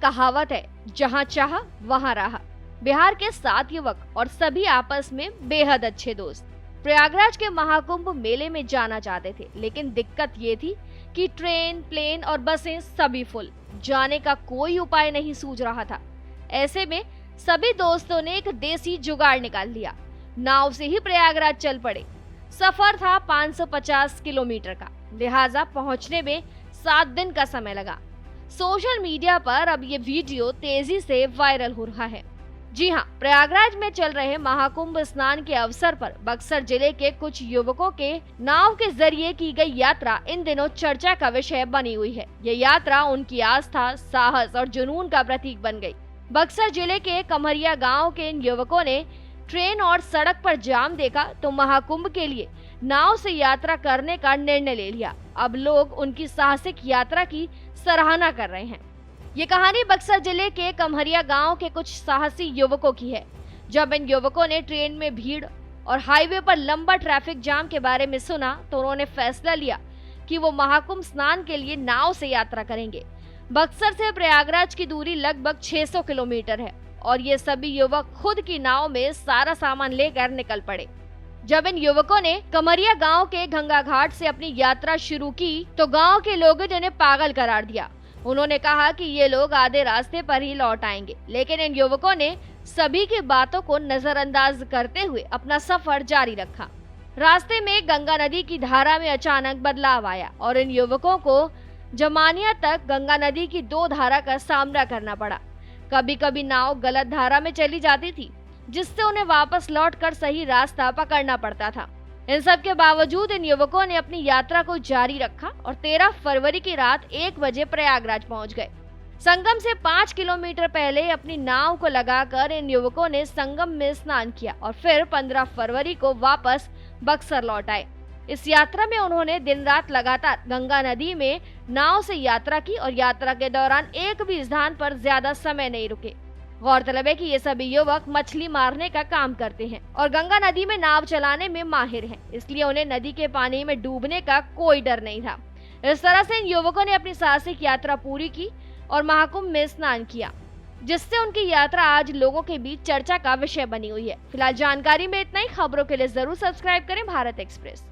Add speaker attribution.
Speaker 1: कहावत है, जहाँ चाह वहाँ राह। बिहार के 7 युवक और सभी आपस में बेहद अच्छे दोस्त प्रयागराज के महाकुंभ मेले में जाना चाहते थे, लेकिन दिक्कत ये थी कि ट्रेन, प्लेन और बसें सभी फुल, जाने का कोई उपाय नहीं सूझ रहा था। ऐसे में सभी दोस्तों ने एक देसी जुगाड़ निकाल लिया, नाव से ही प्रयागराज चल पड़े। सफर था 550 किलोमीटर का, लिहाजा पहुंचने में 7 दिन का समय लगा। सोशल मीडिया पर अब ये वीडियो तेजी से वायरल हो रहा है। जी हाँ, प्रयागराज में चल रहे महाकुंभ स्नान के अवसर पर बक्सर जिले के कुछ युवकों के नाव के जरिए की गई यात्रा इन दिनों चर्चा का विषय बनी हुई है। ये यात्रा उनकी आस्था, साहस और जुनून का प्रतीक बन गई। बक्सर जिले के कमरिया गांव के इन युवकों ने ट्रेन और सड़क पर जाम देखा तो महाकुंभ के लिए नाव से यात्रा करने का निर्णय ले लिया। अब लोग उनकी साहसिक यात्रा की सराहना कर रहे हैं। ये कहानी बक्सर जिले के कमरिया गांव के कुछ साहसी युवकों की है। जब इन युवकों ने ट्रेन में भीड़ और हाईवे पर लंबा ट्रैफिक जाम के बारे में सुना तो उन्होंने फैसला लिया कि वो महाकुंभ स्नान के लिए नाव से यात्रा करेंगे। बक्सर से प्रयागराज की दूरी लगभग 600 किलोमीटर है और ये सभी युवक खुद की नाव में सारा सामान लेकर निकल पड़े। जब इन युवकों ने कमरिया गांव के गंगा घाट से अपनी यात्रा शुरू की तो गांव के लोगों ने इन्हें पागल करार दिया। उन्होंने कहा कि ये लोग आधे रास्ते पर ही लौट आएंगे, लेकिन इन युवकों ने सभी की बातों को नजरअंदाज करते हुए अपना सफर जारी रखा। रास्ते में गंगा नदी की धारा में अचानक बदलाव आया और इन युवकों को जमानिया तक गंगा नदी की 2 धारा का सामना करना पड़ा। कभी कभी नाव गलत धारा में चली जाती थी, जिससे उन्हें वापस लौटकर सही रास्ता पकड़ना पड़ता था। इन सब के बावजूद इन युवकों ने अपनी यात्रा को जारी रखा और 13 फरवरी की रात 1 बजे प्रयागराज पहुंच गए। संगम से 5 किलोमीटर पहले अपनी नाव को लगाकर इन युवकों ने संगम में स्नान किया और फिर 15 फरवरी को वापस बक्सर लौट आए। इस यात्रा में उन्होंने दिन रात लगातार गंगा नदी में नाव से यात्रा की और यात्रा के दौरान एक भी स्थान पर ज्यादा समय नहीं रुके। गौरतलब है कि ये सभी युवक मछली मारने का काम करते हैं और गंगा नदी में नाव चलाने में माहिर हैं, इसलिए उन्हें नदी के पानी में डूबने का कोई डर नहीं था। इस तरह से इन युवकों ने अपनी साहसिक यात्रा पूरी की और महाकुंभ में स्नान किया, जिससे उनकी यात्रा आज लोगों के बीच चर्चा का विषय बनी हुई है। फिलहाल जानकारी में इतना ही। खबरों के लिए जरूर सब्सक्राइब करें भारत एक्सप्रेस।